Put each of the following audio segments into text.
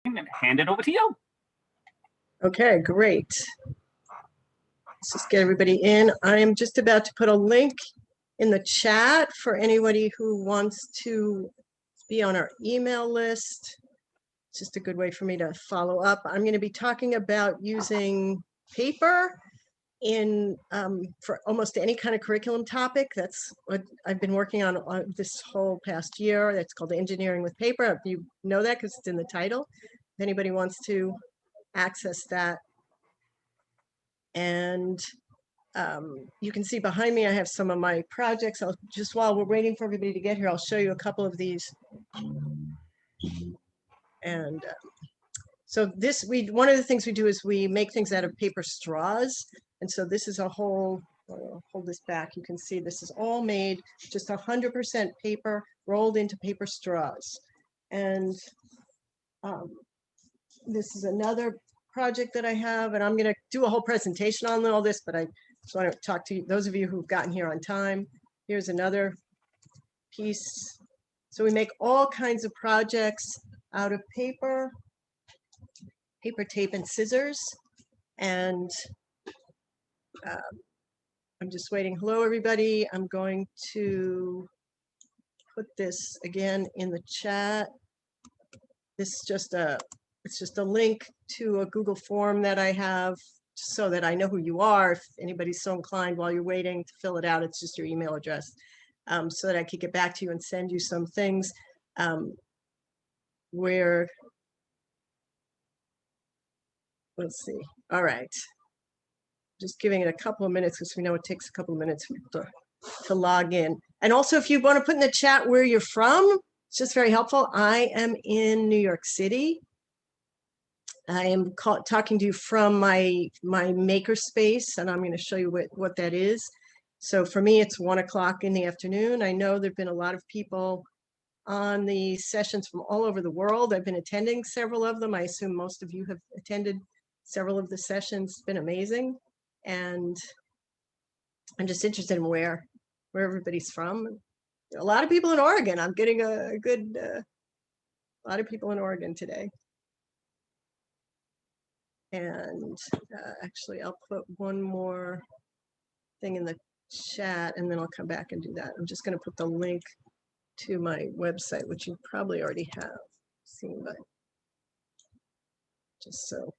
and hand it over to you. Okay, great. Let's just get everybody in. I'm just about to put a link in the chat for anybody who wants to be on our email list. It's just a good way for me to follow up. I'm going to be talking about using paper in for almost any kind of curriculum topic. That's what I've been working on this whole past year. That's called Engineering with Paper. You know that because it's in the title. If anybody wants to access that. And you can see behind me, I have some of my projects. I'll just, while we're waiting for everybody to get here, I'll show you a couple of these. And so this, one of the things we do is we make things out of paper straws. And so this is a whole, I'll hold this back. You can see this is all made just 100% paper rolled into paper straws. And this is another project that I have, and I'm going to do a whole presentation on all this, but I just want to talk to you, those of you who've gotten here on time. Here's another piece. So we make all kinds of projects out of paper, tape, and scissors. And I'm just waiting. Hello, everybody. I'm going to put this again in the chat. This is just it's just a link to a Google form that I have so that I know who you are. If anybody's so inclined while you're waiting to fill it out, it's just your email address, so that I could get back to you and send you some things where, let's see. All right. Just giving it a couple of minutes because we know it takes a couple of minutes to log in. And also, if you want to put in the chat where you're from, it's just very helpful. I am in New York City. I am talking to you from my maker space, and I'm going to show you what that is. So for me, it's 1 o'clock in the afternoon. I know there've been a lot of people on the sessions from all over the world. I've been attending several of them. I assume most of you have attended several of the sessions. It's been amazing. And I'm just interested in where everybody's from. A lot of people in Oregon. I'm getting a good, a lot of people in Oregon today. And actually, I'll put one more thing in the chat, and then I'll come back and do that. I'm just going to put the link to my website, which you probably already have seen, but just so,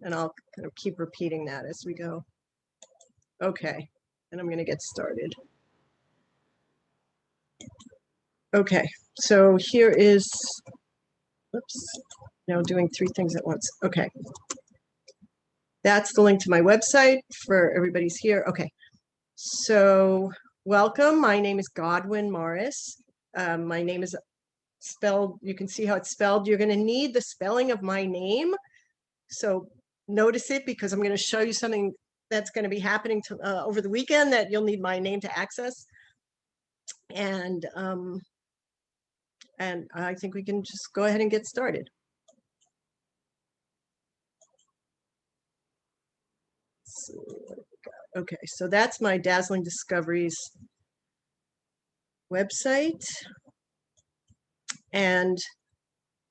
and I'll kind of keep repeating that as we go. Okay, and I'm going to get started. Okay, so here is, oops, now doing 3 things at once. Okay. That's the link to my website for everybody's here. Okay, so welcome. My name is Godwyn Morris. My name is spelled, you can see how it's spelled. You're going to need the spelling of my name. So notice it because I'm going to show you something that's going to be happening over the weekend that you'll need my name to access. And I think we can just go ahead and get started. Okay, so that's my Dazzling Discoveries website. And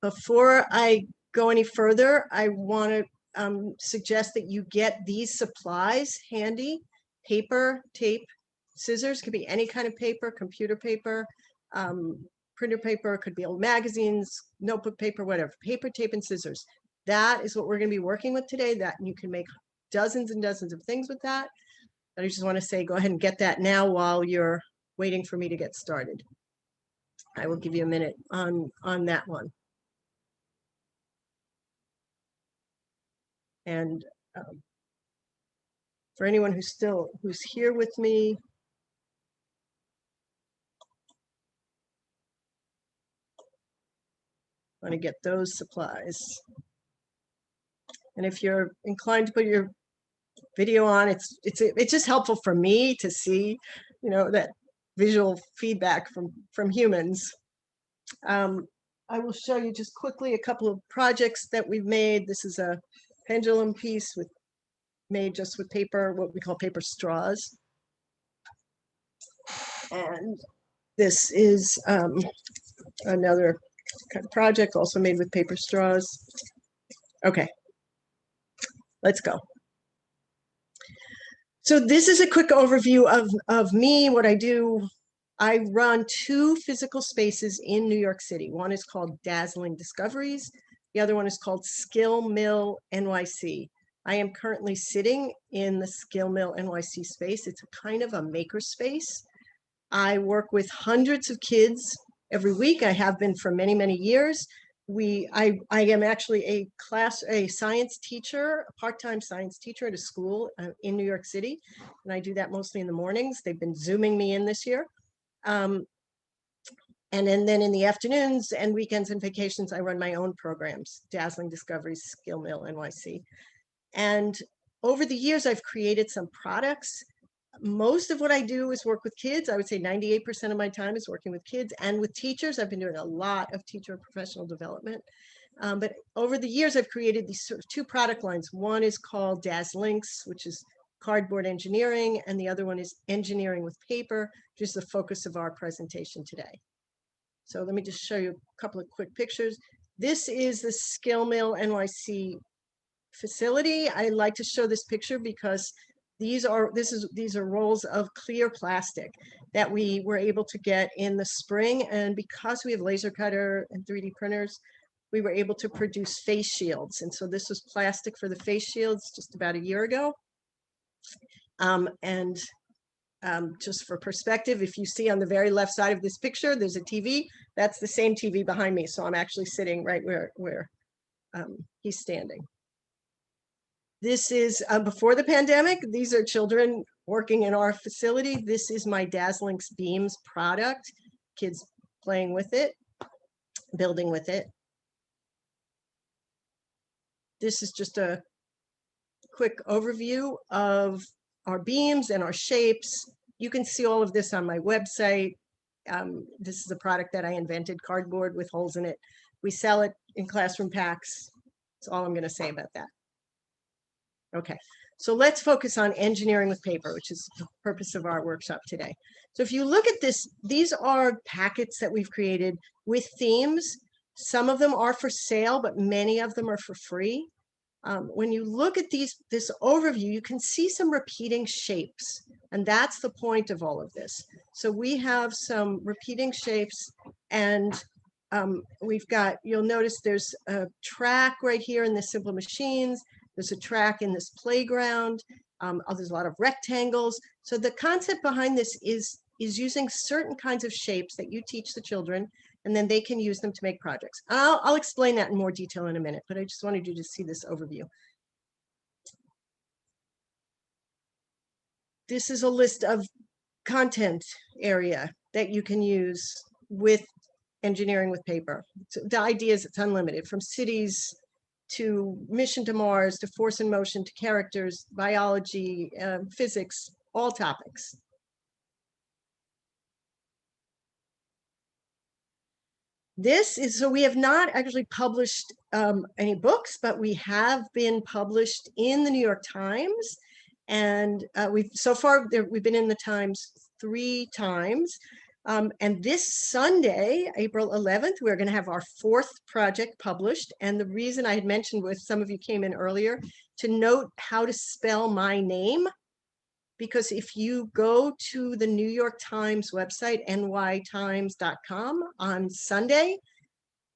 before I go any further, I want to suggest that you get these supplies handy. Paper, tape, scissors, could be any kind of paper, computer paper, printer paper, could be old magazines, notebook paper, whatever. Paper, tape, and scissors. That is what we're going to be working with today. That you can make dozens and dozens of things with that. But I just want to say, go ahead and get that now while you're waiting for me to get started. I will give you a minute on that one. And for anyone who's here with me, I want to get those supplies. And if you're inclined to put your video on, it's just helpful for me to see, you know, that visual feedback from humans. I will show you just quickly a couple of projects that we've made. This is a pendulum piece made just with paper, what we call paper straws. And this is another kind of project, also made with paper straws. Okay, let's go. So this is a quick overview of me, what I do. I run 2 physical spaces in New York City. One is called Dazzling Discoveries. The other one is called Skill Mill NYC. I am currently sitting in the Skill Mill NYC space. It's a kind of a maker space. I work with hundreds of kids every week. I have been for many, many years. I am actually a science teacher, a part-time science teacher at a school in New York City. And I do that mostly in the mornings. They've been Zooming me in this year. And then in the afternoons and weekends and vacations, I run my own programs, Dazzling Discoveries, Skill Mill NYC. And over the years, I've created some products. Most of what I do is work with kids. I would say 98% of my time is working with kids and with teachers. I've been doing a lot of teacher professional development. But over the years, I've created these sort of 2 product lines. One is called Dazzlinks, which is cardboard engineering, and the other one is engineering with paper, which is the focus of our presentation today. So let me just show you a couple of quick pictures. This is the Skill Mill NYC facility. I like to show this picture because these are rolls of clear plastic that we were able to get in the spring, and because we have laser cutter and 3D printers, we were able to produce face shields. And so this was plastic for the face shields just about a year ago. Just for perspective, if you see on the very left side of this picture, there's a TV. That's the same TV behind me. So I'm actually sitting right where he's standing. This is before the pandemic. These are children working in our facility. This is my Dazzlinks Beams product. Kids playing with it, building with it. This is just a quick overview of our beams and our shapes. You can see all of this on my website. This is a product that I invented, cardboard with holes in it. We sell it in classroom packs. That's all I'm going to say about that. Okay, so let's focus on engineering with paper, which is the purpose of our workshop today. So if you look at this, these are packets that we've created with themes. Some of them are for sale, but many of them are for free. When you look at this overview, you can see some repeating shapes, and that's the point of all of this. So we have some repeating shapes, and we've got, you'll notice there's a track right here in the Simple Machines. There's a track in this playground. There's a lot of rectangles. So the concept behind this is using certain kinds of shapes that you teach the children, and then they can use them to make projects. I'll explain that in more detail in a minute, but I just wanted you to see this overview. This is a list of content area that you can use with engineering with paper. So the idea is it's unlimited, from cities to Mission to Mars, to Force in Motion, to characters, biology, physics, all topics. This is, so we have not actually published any books, but we have been published in the New York Times. And we've been in the Times 3 times. And this Sunday, April 11th, we're going to have our 4th project published. And the reason I had mentioned, with some of you came in earlier, to note how to spell my name, because if you go to the New York Times website, nytimes.com, on Sunday,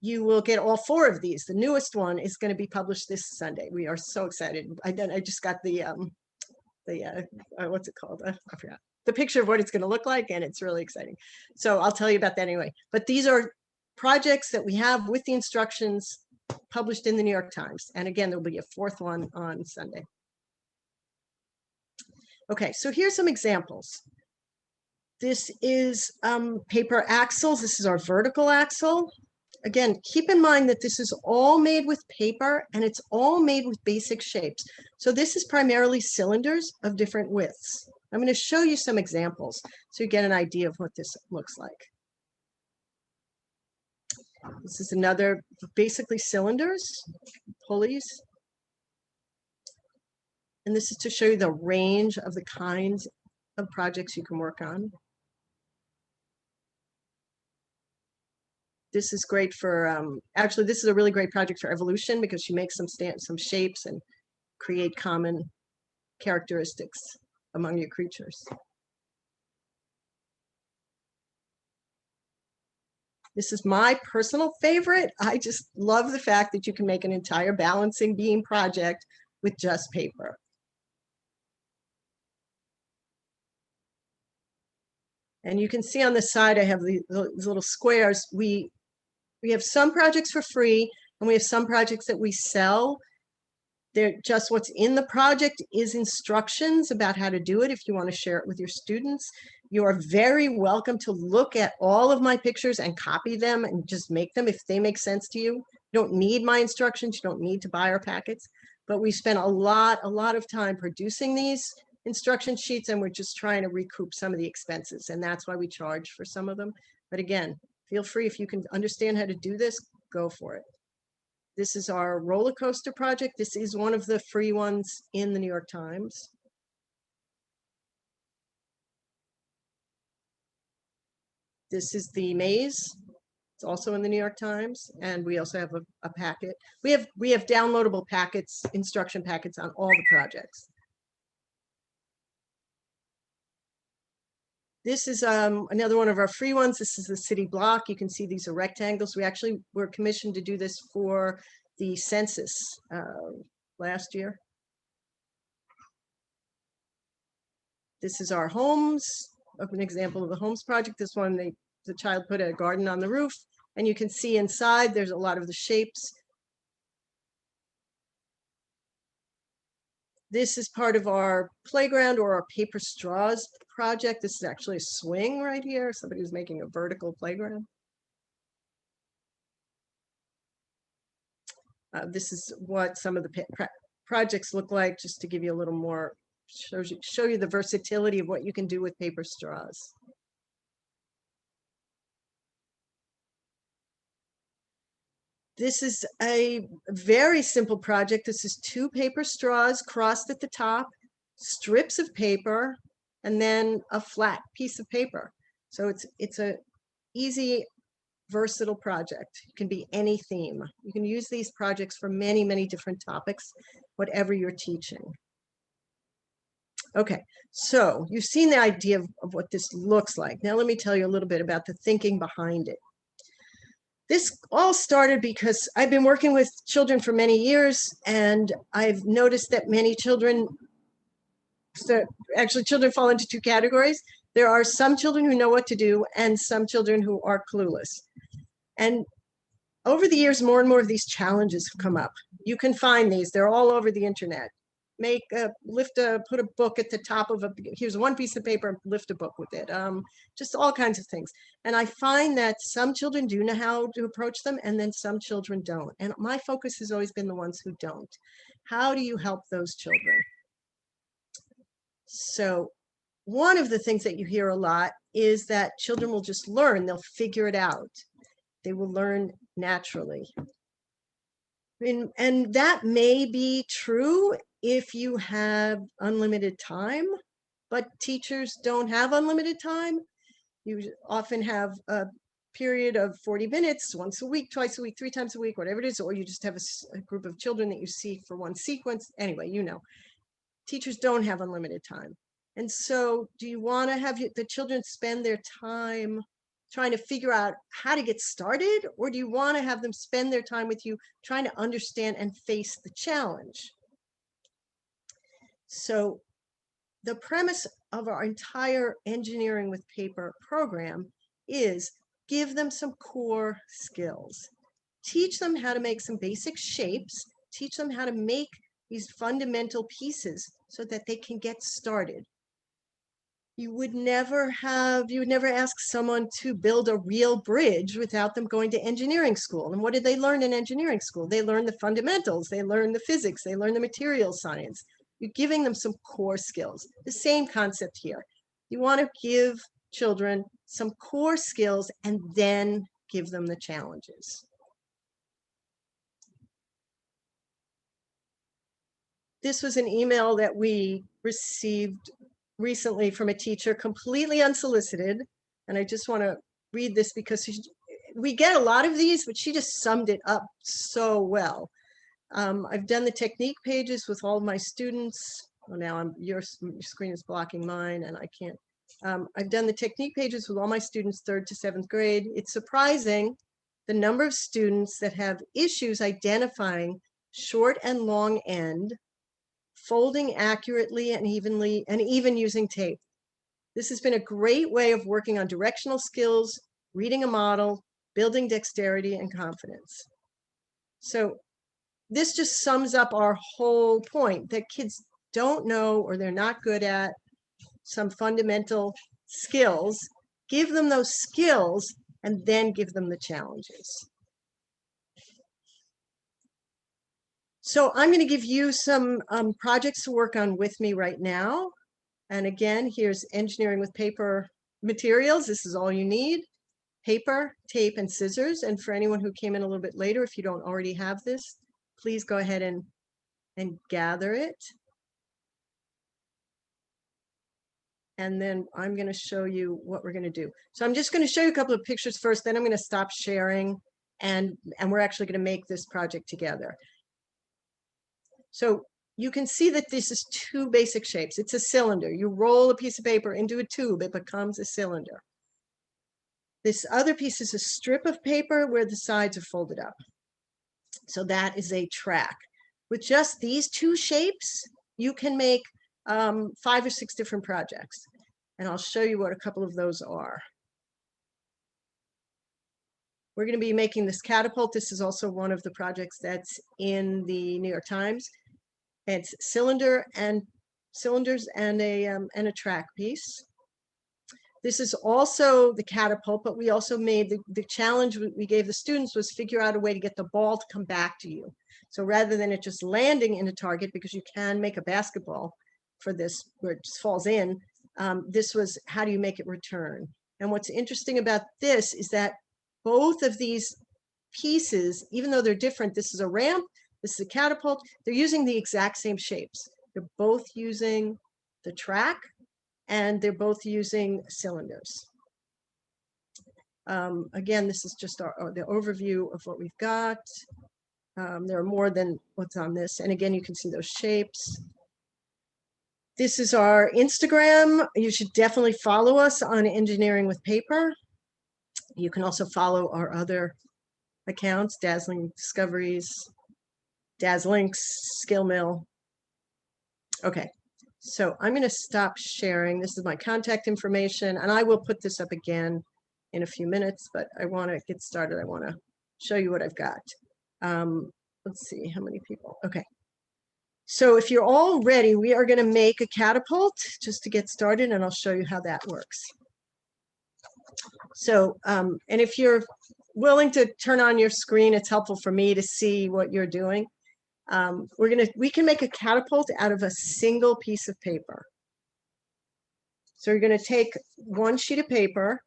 you will get all 4 of these. The newest one is going to be published this Sunday. We are so excited. I just got the what's it called? I forgot. The picture of what it's going to look like, and it's really exciting. So I'll tell you about that anyway. But these are projects that we have with the instructions published in the New York Times. And again, there'll be a 4th one on Sunday. Okay, so here's some examples. This is paper axles. This is our vertical axle. Again, keep in mind that this is all made with paper, and it's all made with basic shapes. So this is primarily cylinders of different widths. I'm going to show you some examples so you get an idea of what this looks like. This is another, basically cylinders, pulleys. And this is to show you the range of the kinds of projects you can work on. This is great for, actually, this is a really great project for evolution because you make some shapes and create common characteristics among your creatures. This is my personal favorite. I just love the fact that you can make an entire balancing beam project with just paper. And you can see on the side, I have these little squares. We have some projects for free, and we have some projects that we sell. They're just what's in the project is instructions about how to do it if you want to share it with your students. You are very welcome to look at all of my pictures and copy them and just make them if they make sense to you. You don't need my instructions. You don't need to buy our packets. But we spent a lot of time producing these instruction sheets, and we're just trying to recoup some of the expenses. And that's why we charge for some of them. But again, feel free, if you can understand how to do this, go for it. This is our roller coaster project. This is one of the free ones in the New York Times. This is the maze. It's also in the New York Times. And we also have a packet. We have downloadable packets, instruction packets on all the projects. This is another one of our free ones. This is the city block. You can see these are rectangles. We actually were commissioned to do this for the census last year. This is our homes, an example of the homes project. This one, the child put a garden on the roof, and you can see inside there's a lot of the shapes. This is part of our playground or our paper straws project. This is actually a swing right here. Somebody who's making a vertical playground. This is what some of the projects look like, just to give you a little more, show you the versatility of what you can do with paper straws. This is a very simple project. This is 2 paper straws crossed at the top, strips of paper, and then a flat piece of paper. So it's a easy, versatile project. It can be any theme. You can use these projects for many different topics, whatever you're teaching. Okay, so you've seen the idea of what this looks like. Now let me tell you a little bit about the thinking behind it. This all started because I've been working with children for many years, and I've noticed that many children, actually children fall into 2 categories. There are some children who know what to do and some children who are clueless. And over the years, more and more of these challenges have come up. You can find these, they're all over the internet. Put a book at the top of here's one piece of paper, lift a book with it. Just all kinds of things. And I find that some children do know how to approach them, and then some children don't. And my focus has always been the ones who don't. How do you help those children? So one of the things that you hear a lot is that children will just learn, they'll figure it out. They will learn naturally. And that may be true if you have unlimited time, but teachers don't have unlimited time. You often have a period of 40 minutes, once a week, twice a week, 3 times a week, whatever it is, or you just have a group of children that you see for one sequence. Anyway, you know, teachers don't have unlimited time. And so do you want to have the children spend their time trying to figure out how to get started, or do you want to have them spend their time with you trying to understand and face the challenge? So the premise of our entire Engineering with Paper program is give them some core skills. Teach them how to make some basic shapes, teach them how to make these fundamental pieces so that they can get started. You would never ask someone to build a real bridge without them going to engineering school. And what did they learn in engineering school? They learned the fundamentals, they learned the physics, they learned the material science. You're giving them some core skills. The same concept here. You want to give children some core skills and then give them the challenges. This was an email that we received recently from a teacher, completely unsolicited. And I just want to read this because we get a lot of these, but she just summed it up so well. I've done the technique pages with all of my students. Well, now your screen is blocking mine and I can't. I've done the technique pages with all my students, 3rd to 7th grade. It's surprising the number of students that have issues identifying short and long end, folding accurately and evenly, and even using tape. This has been a great way of working on directional skills, reading a model, building dexterity and confidence. So this just sums up our whole point, that kids don't know or they're not good at some fundamental skills. Give them those skills and then give them the challenges. So I'm going to give you some projects to work on with me right now. And again, here's engineering with paper materials. This is all you need: paper, tape, and scissors. And for anyone who came in a little bit later, if you don't already have this, please go ahead and gather it. And then I'm going to show you what we're going to do. So I'm just going to show you a couple of pictures first, then I'm going to stop sharing, and we're actually going to make this project together. So you can see that this is 2 basic shapes. It's a cylinder. You roll a piece of paper into a tube, it becomes a cylinder. This other piece is a strip of paper where the sides are folded up. So that is a track. With just these 2 shapes, you can make 5 or 6 different projects. And I'll show you what a couple of those are. We're going to be making this catapult. This is also one of the projects that's in the New York Times. It's cylinders and a track piece. This is also the catapult, but we also made the challenge we gave the students was figure out a way to get the ball to come back to you. So rather than it just landing in a target, because you can make a basketball for this where it just falls in, this was how do you make it return? And what's interesting about this is that both of these pieces, even though they're different, this is a ramp, this is a catapult, they're using the exact same shapes. They're both using the track and they're both using cylinders. Again, this is just the overview of what we've got. There are more than what's on this. And again, you can see those shapes. This is our Instagram. You should definitely follow us on Engineering with Paper. You can also follow our other accounts, Dazzling Discoveries, Dazzling, Skill Mill. Okay, so I'm going to stop sharing. This is my contact information, and I will put this up again in a few minutes, but I want to get started. I want to show you what I've got. Let's see how many people. Okay. So if you're all ready, we are going to make a catapult just to get started, and I'll show you how that works. So, and if you're willing to turn on your screen, it's helpful for me to see what you're doing. We can make a catapult out of a single piece of paper. So you're going to take 1 sheet of paper,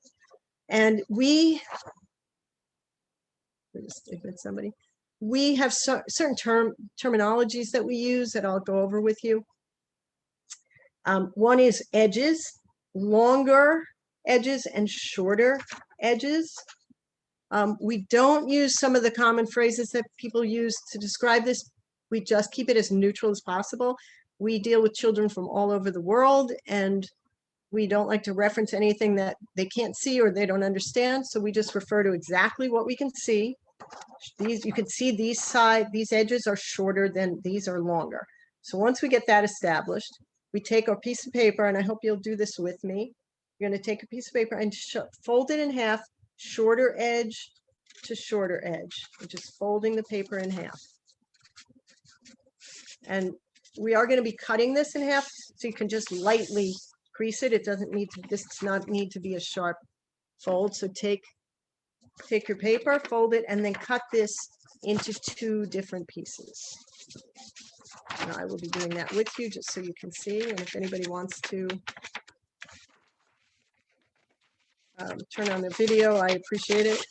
and we have certain terminologies that we use that I'll go over with you. One is edges, longer edges and shorter edges. We don't use some of the common phrases that people use to describe this. We just keep it as neutral as possible. We deal with children from all over the world, and we don't like to reference anything that they can't see or they don't understand. So we just refer to exactly what we can see. You can see these edges are shorter than these are longer. So once we get that established, we take our piece of paper, and I hope you'll do this with me. You're going to take a piece of paper and fold it in half, shorter edge to shorter edge, which is folding the paper in half. And we are going to be cutting this in half, so you can just lightly crease it. It doesn't need to, this does not need to be a sharp fold. So take your paper, fold it, and then cut this into 2 different pieces. And I will be doing that with you just so you can see. And if anybody wants to turn on the video, I appreciate it.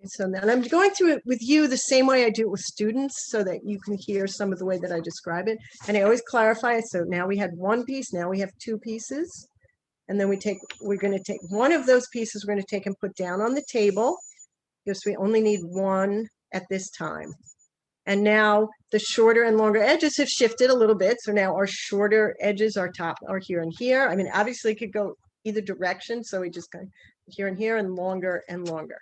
So then I'm going through it with you the same way I do it with students so that you can hear some of the way that I describe it. And I always clarify it. So now we had 1 piece, now we have 2 pieces. And then we're going to take one of those pieces, we're going to take and put down on the table, because we only need one at this time. And now the shorter and longer edges have shifted a little bit. So now our shorter edges, our top are here and here. I mean, obviously it could go either direction. So we just go here and here and longer and longer.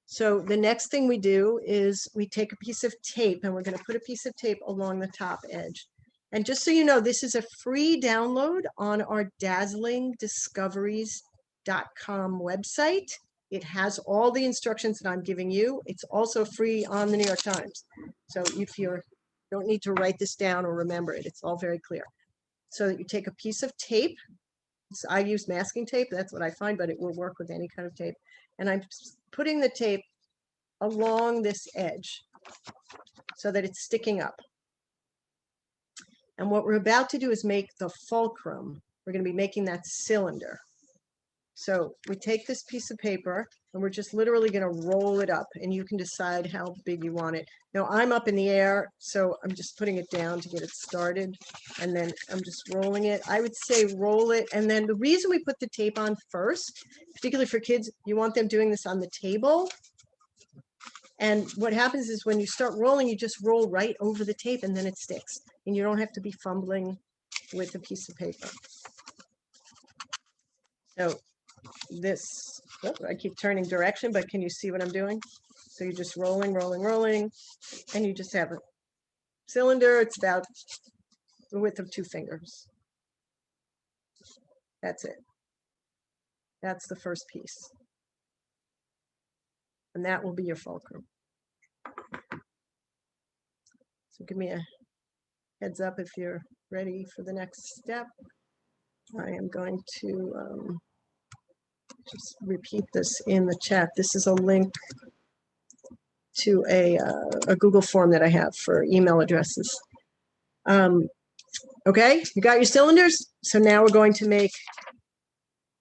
So the next thing we do is we take a piece of tape, and we're going to put a piece of tape along the top edge. And just so you know, this is a free download on our dazzlingdiscoveries.com website. It has all the instructions that I'm giving you. It's also free on the New York Times. So if you don't need to write this down or remember it, it's all very clear. So that you take a piece of tape. So I use masking tape. That's what I find, but it will work with any kind of tape. And I'm putting the tape along this edge so that it's sticking up. And what we're about to do is make the fulcrum. We're going to be making that cylinder. So we take this piece of paper and we're just literally going to roll it up, and you can decide how big you want it. Now I'm up in the air, so I'm just putting it down to get it started, and then I'm just rolling it. I would say roll it, and then the reason we put the tape on first, particularly for kids, you want them doing this on the table. And what happens is when you start rolling, you just roll right over the tape and then it sticks. And you don't have to be fumbling with a piece of paper. So this, oh, I keep turning direction, but can you see what I'm doing? So you're just rolling, rolling, rolling, and you just have a cylinder. It's about the width of 2 fingers. That's it. That's the first piece. And that will be your fulcrum. So give me a heads up if you're ready for the next step. I am going to just repeat this in the chat. This is a link to a Google form that I have for email addresses. Okay, you got your cylinders? So now we're going to make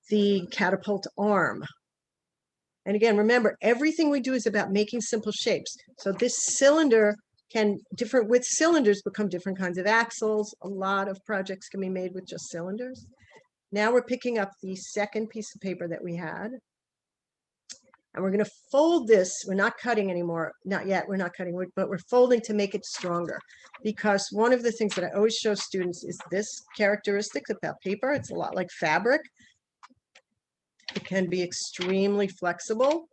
the catapult arm. And again, remember, everything we do is about making simple shapes. So this cylinder can, with cylinders, become different kinds of axles. A lot of projects can be made with just cylinders. Now we're picking up the second piece of paper that we had. And we're going to fold this. We're not cutting anymore. Not yet. We're not cutting, but we're folding to make it stronger. Because one of the things that I always show students is this characteristic about paper. It's a lot like fabric. It can be extremely flexible.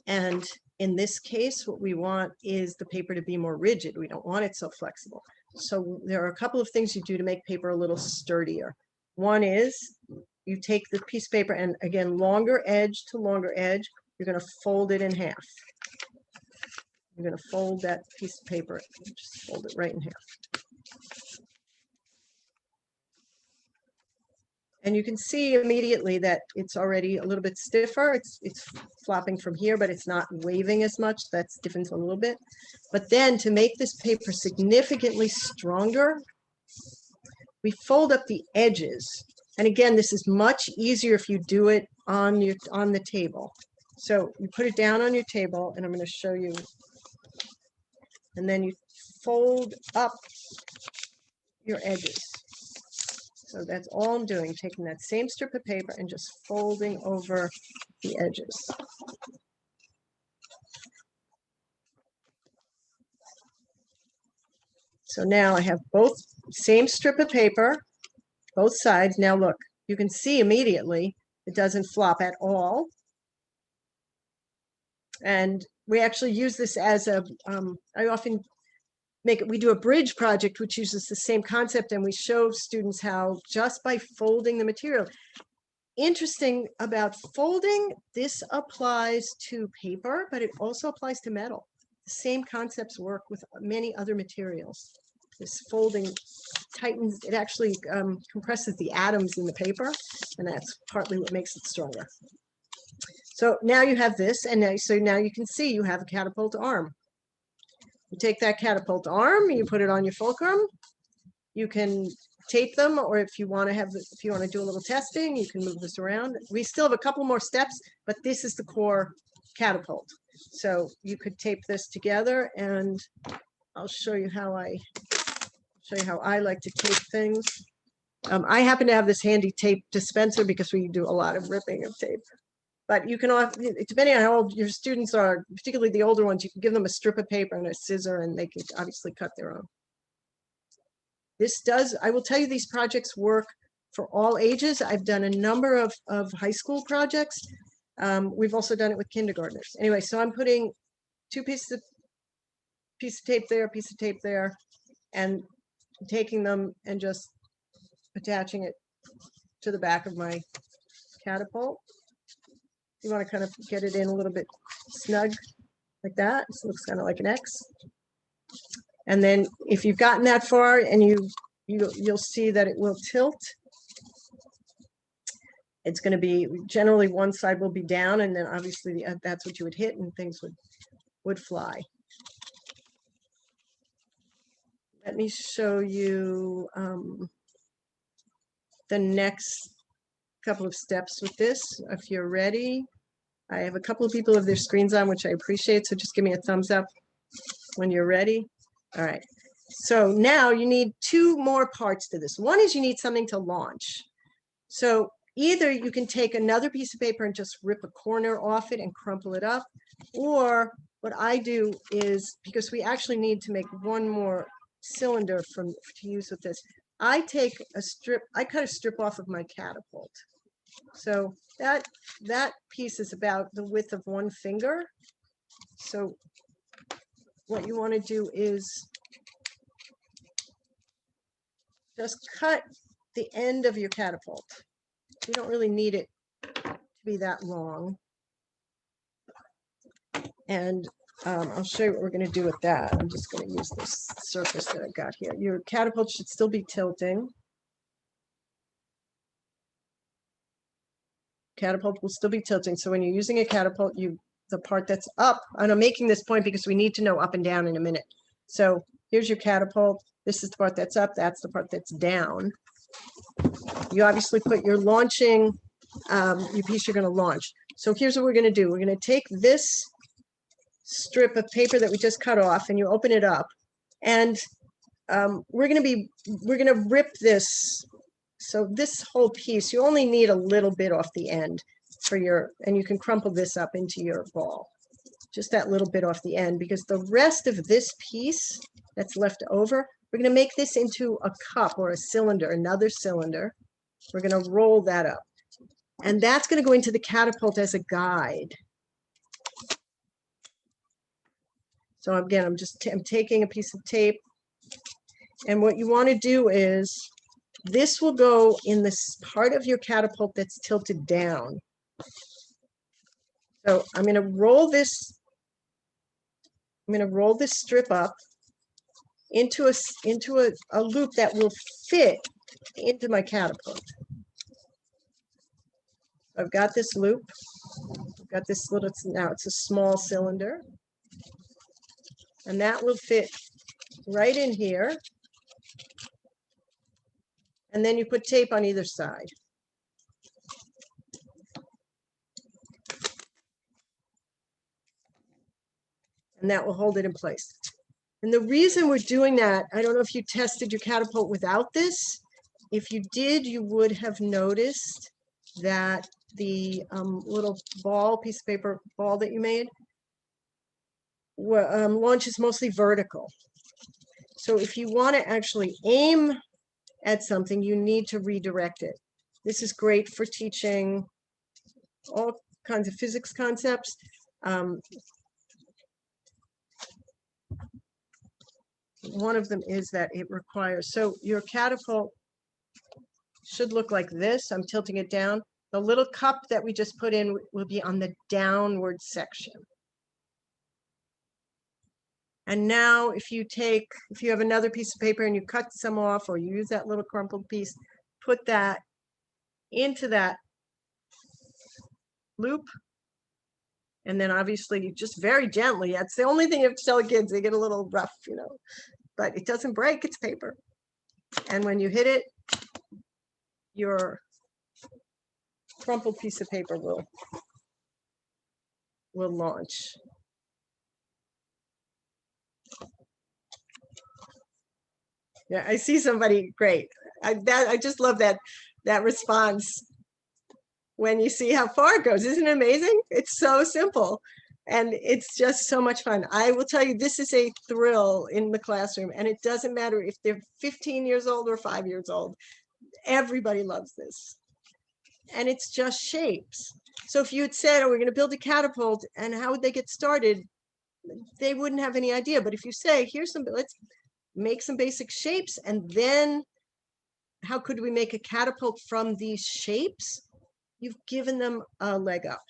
And in this case, what we want is the paper to be more rigid. We don't want it so flexible. So there are a couple of things you do to make paper a little sturdier. One is you take the piece of paper and, again, longer edge to longer edge, you're going to fold it in half. You're going to fold that piece of paper, just fold it right in half. And you can see immediately that it's already a little bit stiffer. It's flopping from here, but it's not waving as much. That stiffens a little bit. But then to make this paper significantly stronger, we fold up the edges. And again, this is much easier if you do it on the table. So you put it down on your table, and I'm going to show you. And then you fold up your edges. So that's all I'm doing, taking that same strip of paper and just folding over the edges. So now I have both same strip of paper, both sides. Now look, you can see immediately it doesn't flop at all. And we actually use this as a, I often we do a bridge project which uses the same concept, and we show students how just by folding the material. Interesting about folding, this applies to paper, but it also applies to metal. The same concepts work with many other materials. This folding tightens, it actually compresses the atoms in the paper, and that's partly what makes it stronger. So now you have this, and now you can see you have a catapult arm. You take that catapult arm, you put it on your fulcrum. You can tape them, or if you want to do a little testing, you can move this around. We still have a couple more steps, but this is the core catapult. So you could tape this together, and I'll show you how I like to tape things. I happen to have this handy tape dispenser because we do a lot of ripping of tape. But you can, depending on how old your students are, particularly the older ones, you can give them a strip of paper and a scissor and they can obviously cut their own. This does, I will tell you, these projects work for all ages. I've done a number of high school projects. We've also done it with kindergartners. Anyway, so I'm putting two piece of tape there, piece of tape there, and taking them and just attaching it to the back of my catapult. You want to kind of get it in a little bit snug like that. So it looks kind of like an X. And then if you've gotten that far and you'll see that it will tilt. It's going to be generally one side will be down, and then obviously that's what you would hit and things would fly. Let me show you the next couple of steps with this. If you're ready, I have a couple of people with their screens on, which I appreciate. So just give me a thumbs up when you're ready. All right. So now you need two more parts to this. One is you need something to launch. So either you can take another piece of paper and just rip a corner off it and crumple it up, or what I do is, because we actually need to make one more cylinder to use with this, I take a strip, I cut a strip off of my catapult. So that piece is about the width of one finger. So what you want to do is just cut the end of your catapult. You don't really need it to be that long. And I'll show you what we're going to do with that. I'm just going to use this surface that I got here. Your catapult should still be tilting. Catapult will still be tilting. So when you're using a catapult, the part that's up, and I'm making this point because we need to know up and down in a minute. So here's your catapult. This is the part that's up. That's the part that's down. You obviously put your launching, your piece you're going to launch. So here's what we're going to do. We're going to take this strip of paper that we just cut off, and you open it up, and we're going to rip this. So this whole piece, you only need a little bit off the end and you can crumple this up into your ball. Just that little bit off the end, because the rest of this piece that's left over, we're going to make this into a cup or a cylinder, another cylinder. We're going to roll that up. And that's going to go into the catapult as a guide. So again, I'm taking a piece of tape. And what you want to do is, this will go in this part of your catapult that's tilted down. So I'm going to roll this strip up into a loop that will fit into my catapult. I've got this loop. I've got this little, now it's a small cylinder. And that will fit right in here. And then you put tape on either side. And that will hold it in place. And the reason we're doing that, I don't know if you tested your catapult without this. If you did, you would have noticed that the little piece of paper ball that you made launches mostly vertical. So if you want to actually aim at something, you need to redirect it. This is great for teaching all kinds of physics concepts. One of them is that it requires, so your catapult should look like this. I'm tilting it down. The little cup that we just put in will be on the downward section. And now if you have another piece of paper and you cut some off, or you use that little crumpled piece, put that into that loop. And then obviously you just very gently, that's the only thing you have to tell the kids, they get a little rough, but it doesn't break, it's paper. And when you hit it, your crumpled piece of paper will launch. Yeah, I see somebody, great. I just love that response when you see how far it goes. Isn't it amazing? It's so simple. And it's just so much fun. I will tell you, this is a thrill in the classroom. And it doesn't matter if they're 15 years old or 5 years old. Everybody loves this. And it's just shapes. So if you had said, oh, we're going to build a catapult, and how would they get started? They wouldn't have any idea. But if you say, let's make some basic shapes, and then how could we make a catapult from these shapes? You've given them a leg up.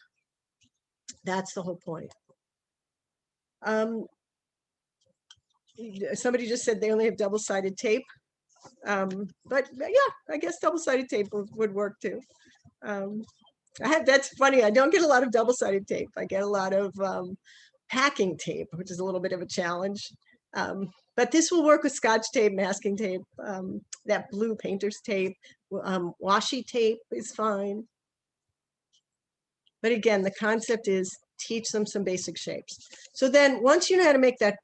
That's the whole point. Somebody just said they only have double-sided tape. But yeah, I guess double-sided tape would work too. That's funny. I don't get a lot of double-sided tape. I get a lot of packing tape, which is a little bit of a challenge. But this will work with Scotch tape, masking tape, that blue painter's tape, washi tape is fine. But again, the concept is teach them some basic shapes. So then once you know how to make that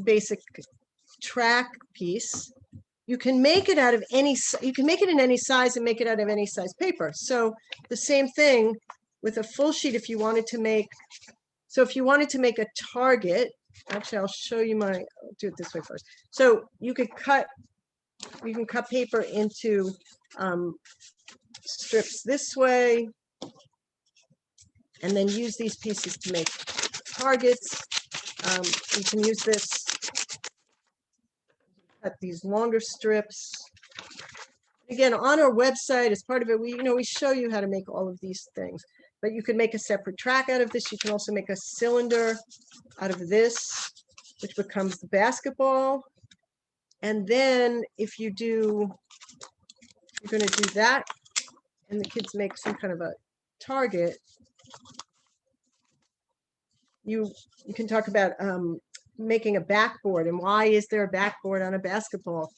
basic track piece, you can make it out of you can make it in any size and make it out of any size paper. So the same thing with a full sheet. If you wanted to make, if you wanted to make a target, actually, I'll show you I'll do it this way first. So you can cut paper into strips this way, and then use these pieces to make targets. You can use this, cut these longer strips. Again, on our website, as part of it, we show you how to make all of these things. But you can make a separate track out of this. You can also make a cylinder out of this, which becomes the basketball. And then if you're going to do that, and the kids make some kind of a target, you can talk about making a backboard. And why is there a backboard on a basketball?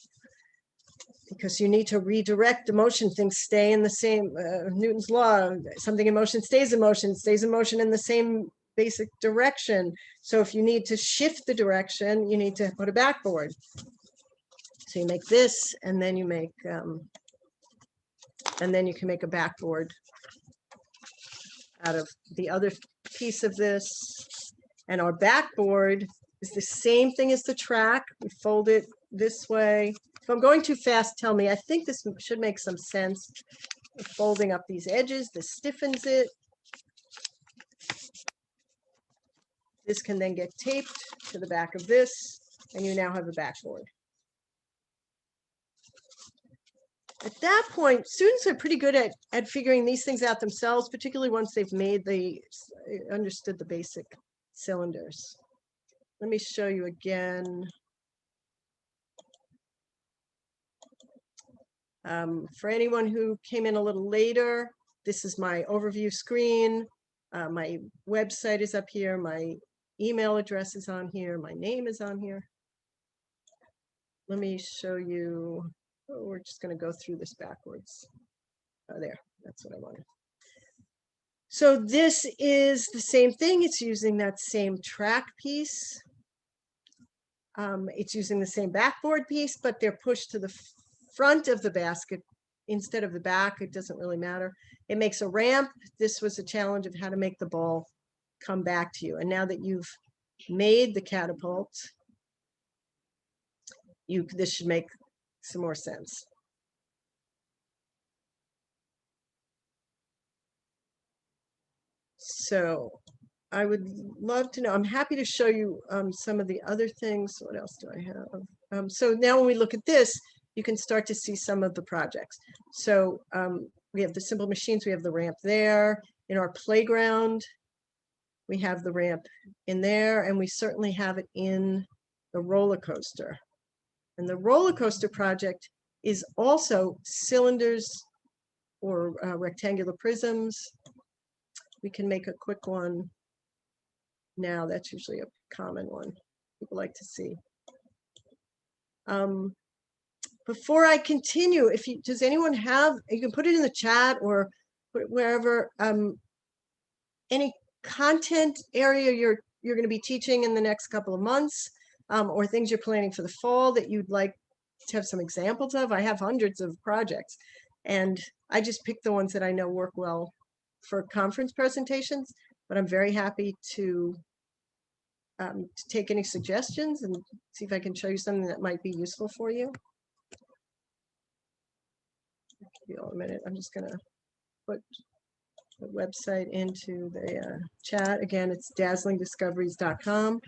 Because you need to redirect the motion. Things stay in the same, Newton's law, something in motion stays in motion in the same basic direction. So if you need to shift the direction, you need to put a backboard. So you make this, and then you make, and then you can make a backboard out of the other piece of this. And our backboard is the same thing as the track. We fold it this way. If I'm going too fast, tell me. I think this should make some sense. Folding up these edges, this stiffens it. This can then get taped to the back of this, and you now have a backboard. At that point, students are pretty good at figuring these things out themselves, particularly once they've understood the basic cylinders. Let me show you again. For anyone who came in a little later, this is my overview screen. My website is up here. My email address is on here. My name is on here. Let me show you. Oh, we're just going to go through this backwards. There, that's what I wanted. So this is the same thing. It's using that same track piece. It's using the same backboard piece, but they're pushed to the front of the basket instead of the back. It doesn't really matter. It makes a ramp. This was a challenge of how to make the ball come back to you. And now that you've made the catapult, this should make some more sense. So I would love to know. I'm happy to show you some of the other things. What else do I have? So now when we look at this, you can start to see some of the projects. So we have the simple machines. We have the ramp there. In our playground, we have the ramp in there, and we certainly have it in the roller coaster. And the roller coaster project is also cylinders or rectangular prisms. We can make a quick one now. That's usually a common one people like to see. Before I continue, does anyone have, you can put it in the chat or put it wherever, any content area you're going to be teaching in the next couple of months, or things you're planning for the fall that you'd like to have some examples of. I have hundreds of projects, and I just pick the ones that I know work well for conference presentations, but I'm very happy to take any suggestions and see if I can show you something that might be useful for you. Give you all a minute. I'm just gonna put the website into the chat. Again, it's dazzlingdiscoveries.com.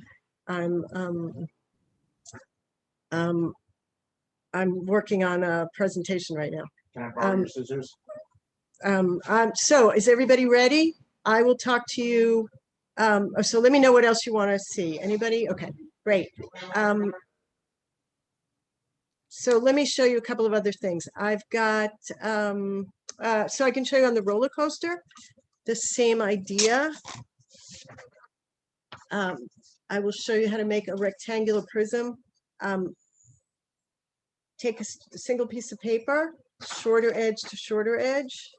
I'm working on a presentation right now. Can I borrow your scissors? So is everybody ready? I will talk to you. So let me know what else you want to see. Anybody? Okay, great. So let me show you a couple of other things. I've got, so I can show you on the roller coaster, the same idea. I will show you how to make a rectangular prism. Take a single piece of paper, shorter edge to shorter edge.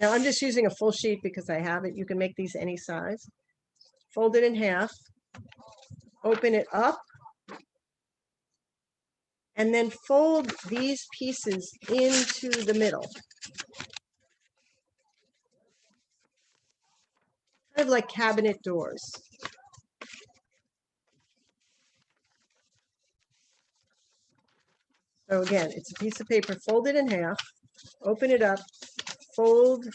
Now I'm just using a full sheet because I have it. You can make these any size. Fold it in half, open it up, and then fold these pieces into the middle. Kind of like cabinet doors. So again, it's a piece of paper folded in half, open it up, fold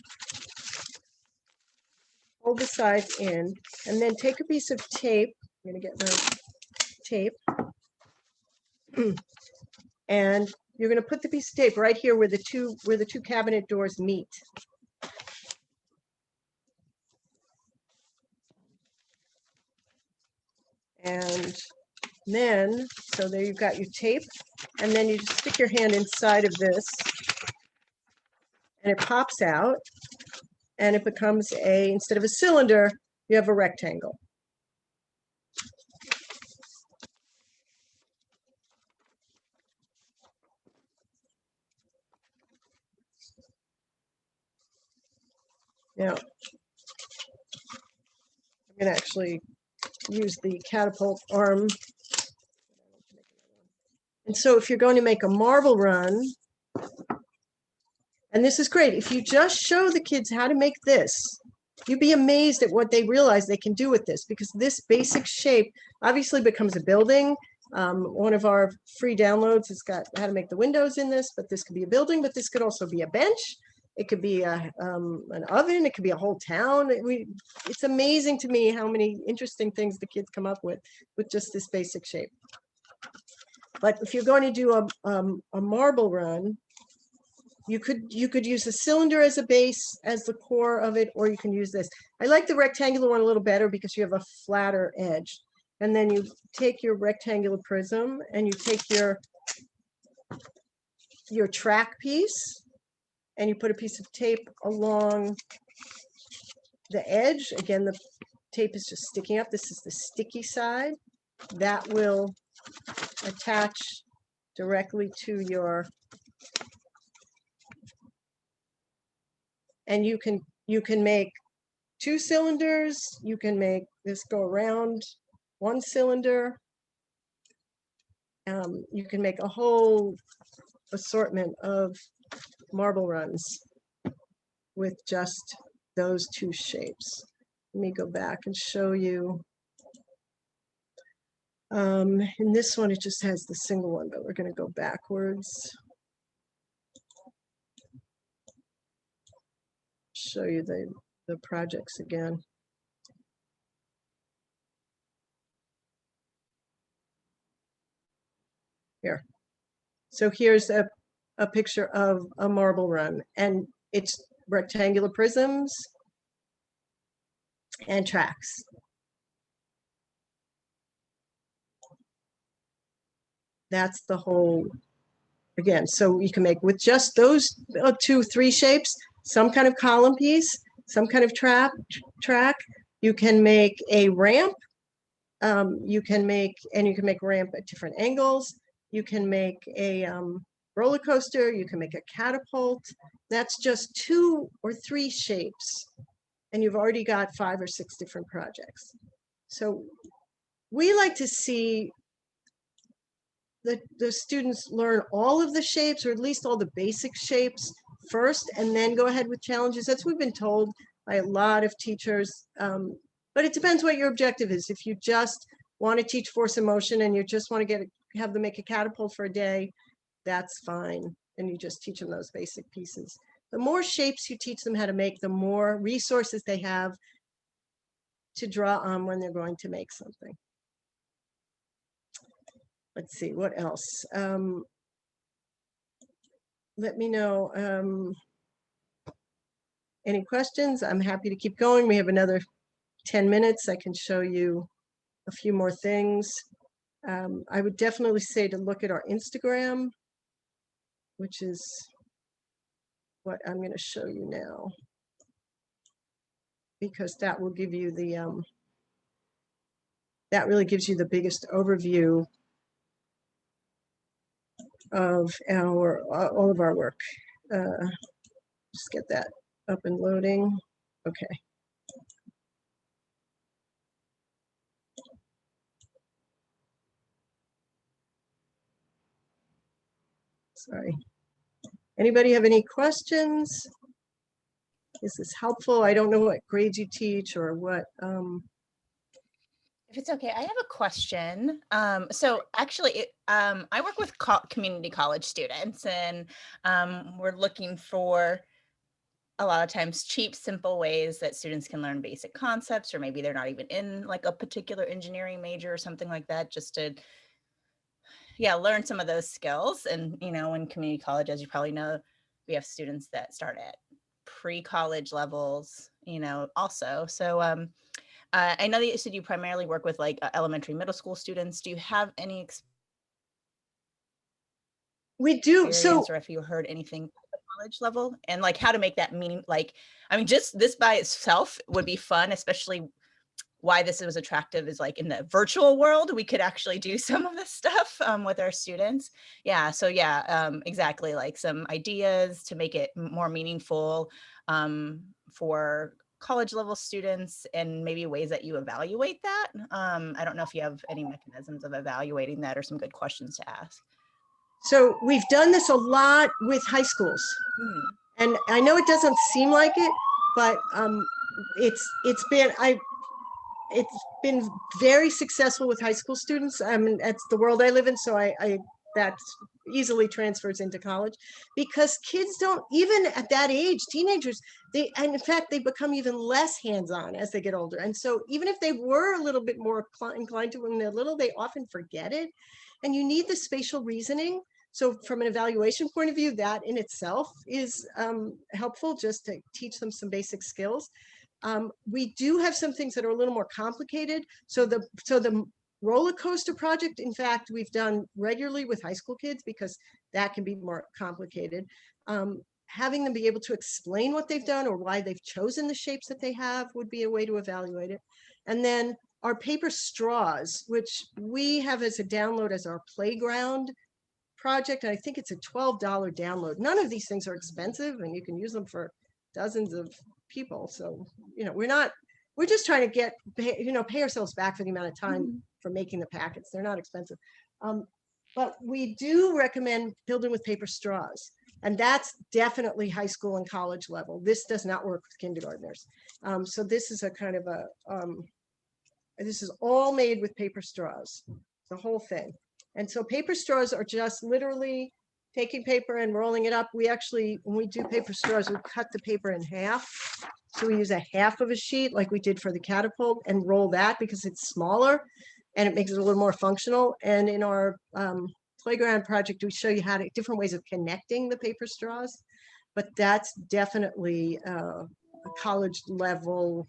the sides in, and then take a piece of tape. I'm going to get my tape. And you're going to put the piece of tape right here where the two cabinet doors meet. And then, so there you've got your tape, and then you just stick your hand inside of this, and it pops out, and it becomes instead of a cylinder, you have a rectangle. Now, I'm going to actually use the Catapult Arm. And so if you're going to make a marble run, and this is great, if you just show the kids how to make this, you'd be amazed at what they realize they can do with this, because this basic shape obviously becomes a building. One of our free downloads has got how to make the windows in this, but this could be a building, but this could also be a bench. It could be an oven. It could be a whole town. It's amazing to me how many interesting things the kids come up with just this basic shape. But if you're going to do a marble run, you could use a cylinder as a base, as the core of it, or you can use this. I like the rectangular one a little better because you have a flatter edge. And then you take your rectangular prism and you take your track piece, and you put a piece of tape along the edge. Again, the tape is just sticking up. This is the sticky side. That will attach directly to your, and you can make two cylinders. You can make this go around one cylinder. You can make a whole assortment of marble runs with just those two shapes. Let me go back and show you. In this one, it just has the single one, but we're going to go backwards. Show you the projects again. Here. So here's a picture of a marble run, and it's rectangular prisms and tracks. That's the whole, again, so you can make with just those 2-3 shapes, some kind of column piece, some kind of track. You can make a ramp. You can make ramp at different angles. You can make a roller coaster. You can make a catapult. That's just 2 or 3 shapes, and you've already got 5 or 6 different projects. So we like to see the students learn all of the shapes, or at least all the basic shapes first, and then go ahead with challenges. That's what we've been told by a lot of teachers. But it depends what your objective is. If you just want to teach force and motion and you just want to have them make a catapult for a day, that's fine. And you just teach them those basic pieces. The more shapes you teach them how to make, the more resources they have to draw on when they're going to make something. Let's see, what else? Let me know. Any questions? I'm happy to keep going. We have another 10 minutes. I can show you a few more things. I would definitely say to look at our Instagram, which is what I'm going to show you now, because that will give you the, that really gives you the biggest overview of all of our work. Just get that up and loading. Okay. Sorry. Anybody have any questions? Is this helpful? I don't know what grades you teach or what. If it's okay, I have a question. So actually, I work with community college students, and we're looking for a lot of times cheap, simple ways that students can learn basic concepts, or maybe they're not even in like a particular engineering major or something like that, just to learn some of those skills. And in community college, as you probably know, we have students that start at pre-college levels, also. So I know that you said you primarily work with like elementary, middle school students. Do you have any We do. So, or if you heard anything at the college level, and like how to make that meaning, like, I mean, just this by itself would be fun, especially why this was attractive is like in the virtual world, we could actually do some of this stuff with our students. Yeah. So exactly. Like some ideas to make it more meaningful for college level students, and maybe ways that you evaluate that. I don't know if you have any mechanisms of evaluating that or some good questions to ask. So we've done this a lot with high schools. And I know it doesn't seem like it, but it's been very successful with high school students. I mean, that's the world I live in, so I that easily transfers into college, because kids don't, even at that age, teenagers, and in fact, they become even less hands-on as they get older. And so even if they were a little bit more inclined to when they're little, they often forget it. And you need the spatial reasoning. So from an evaluation point of view, that in itself is helpful, just to teach them some basic skills. We do have some things that are a little more complicated. So the roller coaster project, in fact, we've done regularly with high school kids, because that can be more complicated. Having them be able to explain what they've done or why they've chosen the shapes that they have would be a way to evaluate it. And then our paper straws, which we have as a download as our playground project. And I think it's a $12 download. None of these things are expensive, and you can use them for dozens of people. So, we're just trying to pay ourselves back for the amount of time for making the packets. They're not expensive. But we do recommend building with paper straws. And that's definitely high school and college level. This does not work with kindergartners. So this is a kind of this is all made with paper straws, the whole thing. And so paper straws are just literally taking paper and rolling it up. We actually, when we do paper straws, we cut the paper in half. So we use a half of a sheet like we did for the catapult, and roll that because it's smaller and it makes it a little more functional. And in our playground project, we show you how to different ways of connecting the paper straws. But that's definitely a college level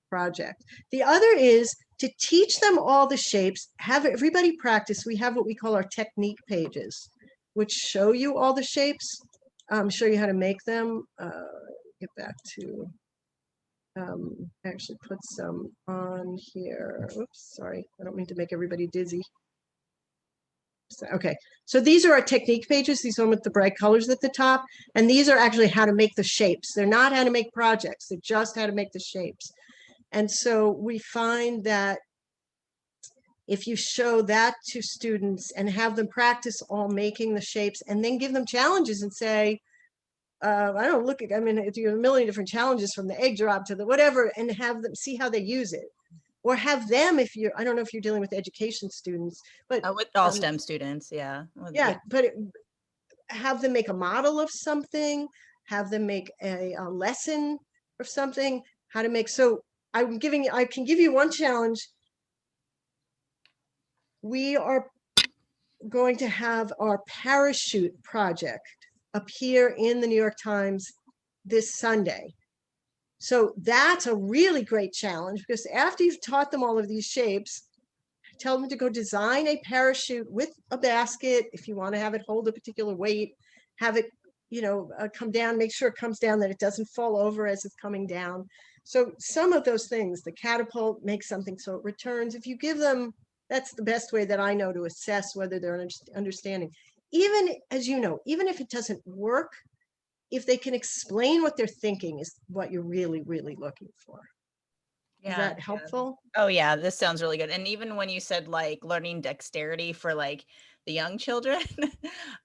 project. The other is to teach them all the shapes, have everybody practice. We have what we call our technique pages, which show you all the shapes, show you how to make them. Get back to, actually put some on here. Oops, sorry, I don't mean to make everybody dizzy. So, okay, so these are our technique pages, these one with the bright colors at the top, and these are actually how to make the shapes. They're not how to make projects, they're just how to make the shapes. And so we find that if you show that to students and have them practice all making the shapes and then give them challenges and say, I don't look at, I mean, if you have a million different challenges from the egg drop to the whatever, and have them see how they use it. Or have them, if you're, I don't know if you're dealing with education students, but With all STEM students, yeah. yeah, but have them make a model of something, have them make a lesson of something, how to make, so I can give you one challenge. We are going to have our parachute project appear in the New York Times this Sunday. So that's a really great challenge, because after you've taught them all of these shapes, tell them to go design a parachute with a basket. If you want to have it hold a particular weight, have it, come down, make sure it comes down, that it doesn't fall over as it's coming down. So some of those things, the catapult makes something so it returns. If you give them, that's the best way that I know to assess whether they're understanding. Even, as you know, even if it doesn't work, if they can explain what they're thinking is what you're really, really looking for. Is that helpful? Oh yeah, this sounds really good. And even when you said like learning dexterity for like the young children,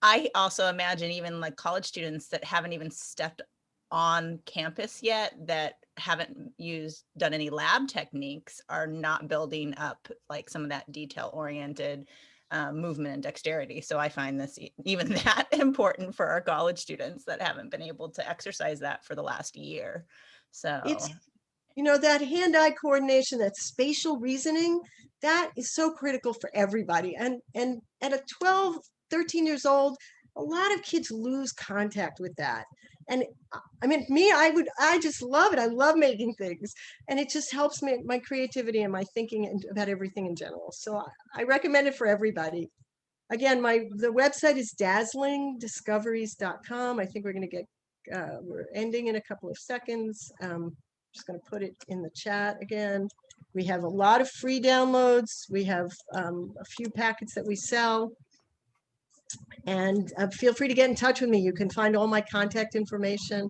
I also imagine even like college students that haven't even stepped on campus yet, that haven't done any lab techniques, are not building up like some of that detail oriented movement and dexterity. So I find this even that important for our college students that haven't been able to exercise that for the last year. So it's, that hand-eye coordination, that spatial reasoning, that is so critical for everybody. And at a 12, 13 years old, a lot of kids lose contact with that. And I mean, I just love it. I love making things, and it just helps me, my creativity and my thinking about everything in general. So I recommend it for everybody. Again, the website is dazzlingdiscoveries.com. I think we're going to get, we're ending in a couple of seconds. Just going to put it in the chat again. We have a lot of free downloads. We have a few packets that we sell. And feel free to get in touch with me. You can find all my contact information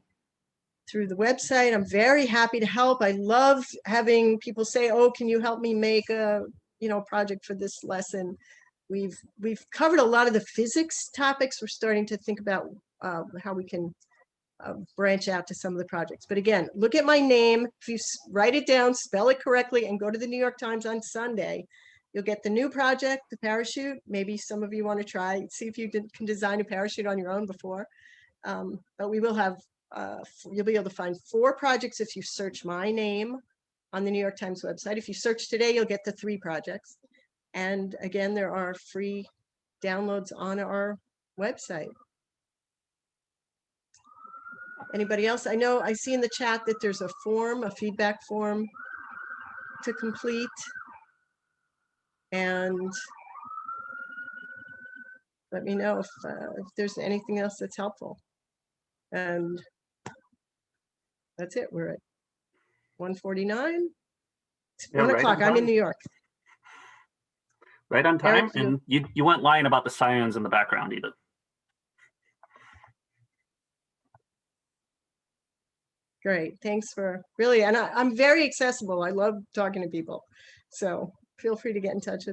through the website. I'm very happy to help. I love having people say, oh, can you help me make a project for this lesson? We've covered a lot of the physics topics. We're starting to think about how we can branch out to some of the projects. But again, look at my name. If you write it down, spell it correctly, and go to the New York Times on Sunday, you'll get the new project, the parachute. Maybe some of you want to try, see if you can design a parachute on your own before. But we will have, you'll be able to find 4 projects if you search my name on the New York Times website. If you search today, you'll get the 3 projects. And again, there are free downloads on our website. Anybody else? I know I see in the chat that there's a form, a feedback form to complete. And let me know if there's anything else that's helpful. And that's it. We're at 1:49. It's 1 o'clock. I'm in New York. Right on time. Eric, and you weren't lying about the sirens in the background either. Great. Thanks for really, and I'm very accessible. I love talking to people. So feel free to get in touch with me.